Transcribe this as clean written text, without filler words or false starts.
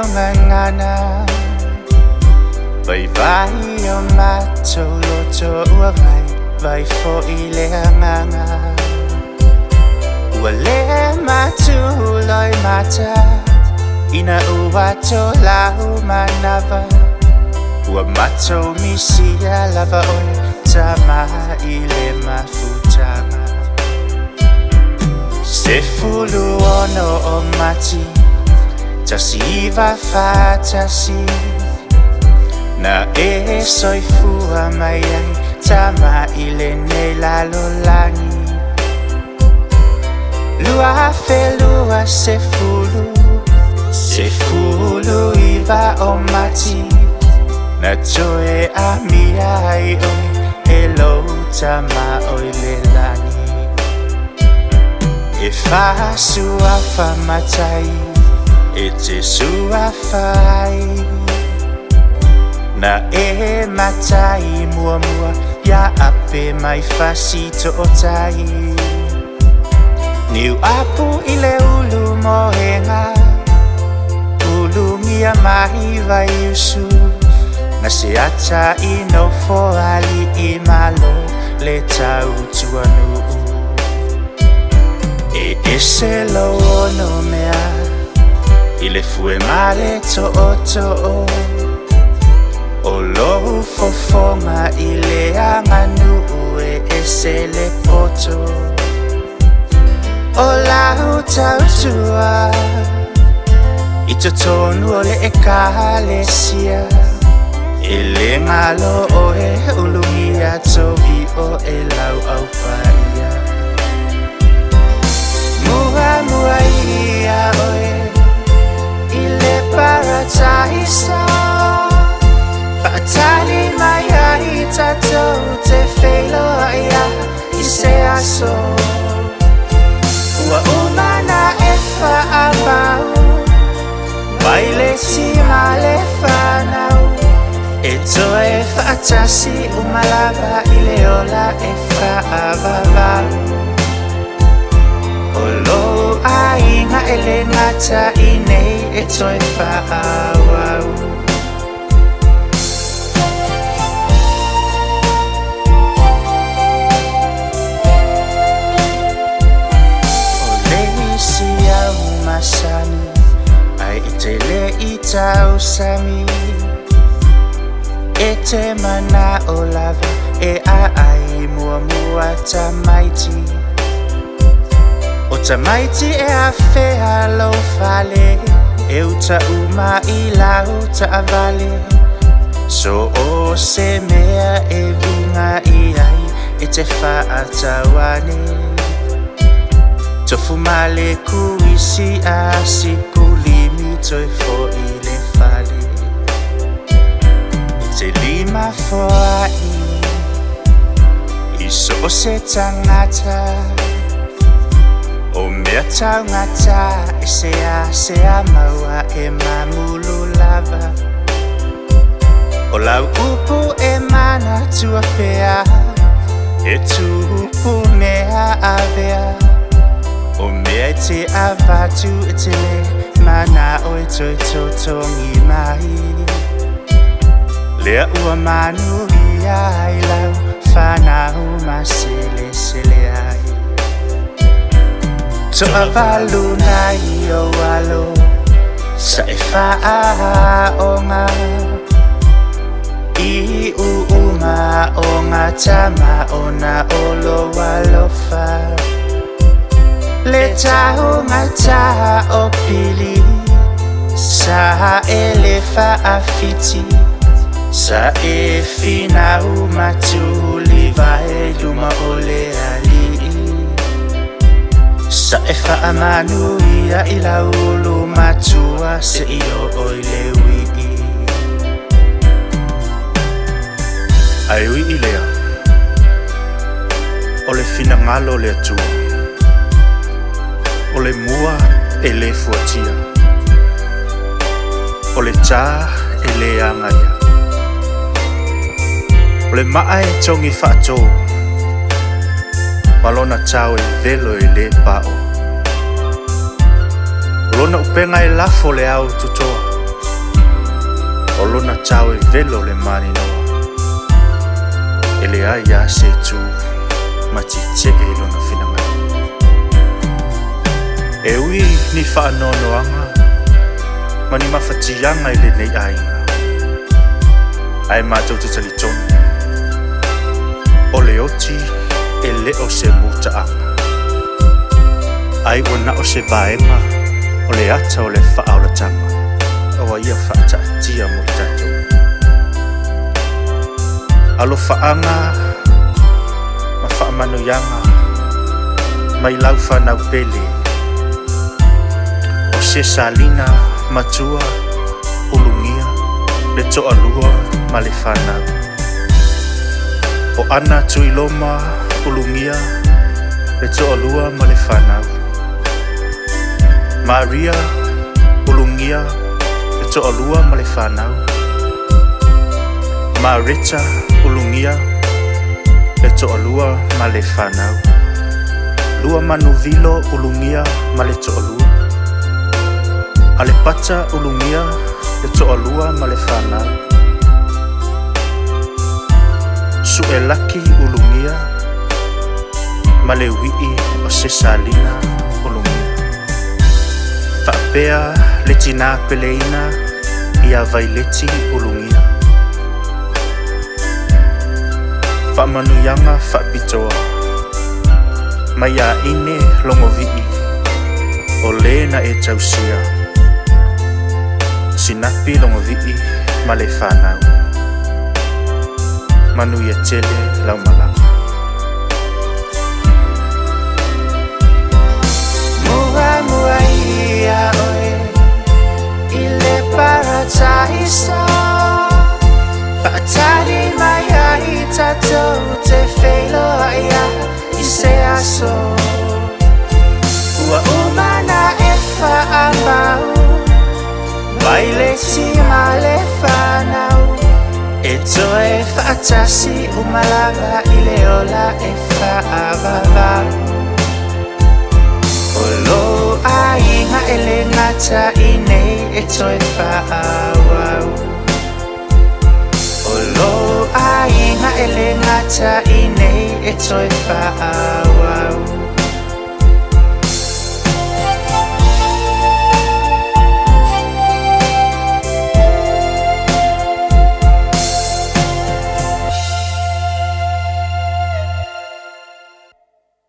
ngana vai vai o macho loto ua vai fo I le nganga ua le matu loi mata ina ua to lau manava ua macho misia lava oi tama I le mafutanga se fulu ono o mati tasi va fa tasi na soifua mai ai tama I le nei lalolangi lua felua se fulu iva o mati na toe a mia ai oi hello tama oi le langi e fa sua fa matai e te sua fai na matai mua mua ya ape mai fasi to otai niu apu I le ulu mohenga ulu mia mai vai usu na se ata I no fo ali I malo le tau tuanu ese lo no mea I le fue male to o lo fofonga I le anganu ese le poto o la utautua I totonu o le ekalesia e le ngalo o ulungia tobi o lau au paia mua ia oe I le paradisa Fatali mai ai tatou te whelo ia I se aso ua umana e whaabau mai le tima le whanau e toe whaatasi umalava I le ola e whaababau o lo ainga e le ngata I nei e toi whaawau o le isi au masani ai I te le I tau sami e te mana o lava e ai mua mua tamaiti o tamaiti e a whea lo fale e uta uma I lau ta avale so o se mea e vinga I ai e te whaatawane tofu male kuisi a sikulimi toi fo I le fale te lima foa I so se tangata o mea tau ngata e se a maua e mamulu lava o lau upu e mana tua pea e tupu mea avea o mea te avatu e te le mana o e toi totongi mai lea ua manu ia ai lau whanau masele sele ai to avalu nai o walo sa e whaa o ngā I uuma o ngā tama o na olo walofa le tau ngata o pili sa e le whaafiti sa e finau matuli vai luma o le ali sa e whaamanu ia I laulu matua se I o le wii ai wii lea o le fina ngalo le atua o le mua e le fuatia o le tā e le angaia o le maa e tongi whaatō malona tau e velo e le pao lona upenga e lafo le au tutoa O lona tau e velo le mani noa E le ai a se tu Matite e lona finanga E ui ni whaanoanoanga Ma ni mawhatianga i le nei ainga Ai mātou te tali tonu O le oti e leo se mutaanga Ai ona o se vaenga O le ata o le whaaulatanga O ia whaata tia mo tatou Alo whaanga Ma whaamanuianga Mai lau whanau pele O se salina matua Ulungia Le toa lua ma le whanau O ana tui loma ulungia Le toa lua ma le whanau Maria ulungia Le toa lua ma le whanau Marita ulungia Le toa lua ma le whanau Lua manuvilo ulungia ma le toa lua Ale pata ulungia Le toa lua ma le whanau Su e laki ulungia Ma le wii o se salina ulungia Whapea le tina peleina Ia vaileti ulungia Whamanuyanga whapitoa Mai a ine longo vii O lena e tausia Sinapi longo vii ma le whanau Manu ia tele lau malanga Mua ia oe I le parataisa Whaatari mai ai tatou Te whailo aia I se aso Ua umana e whaamau Mai le tima le whanau E toe whaatasi umalanga I le ola e whaavavau O lo a inga e le ngata I nei e toi whaawau O lo a inga e le ngata I nei e toi whaawau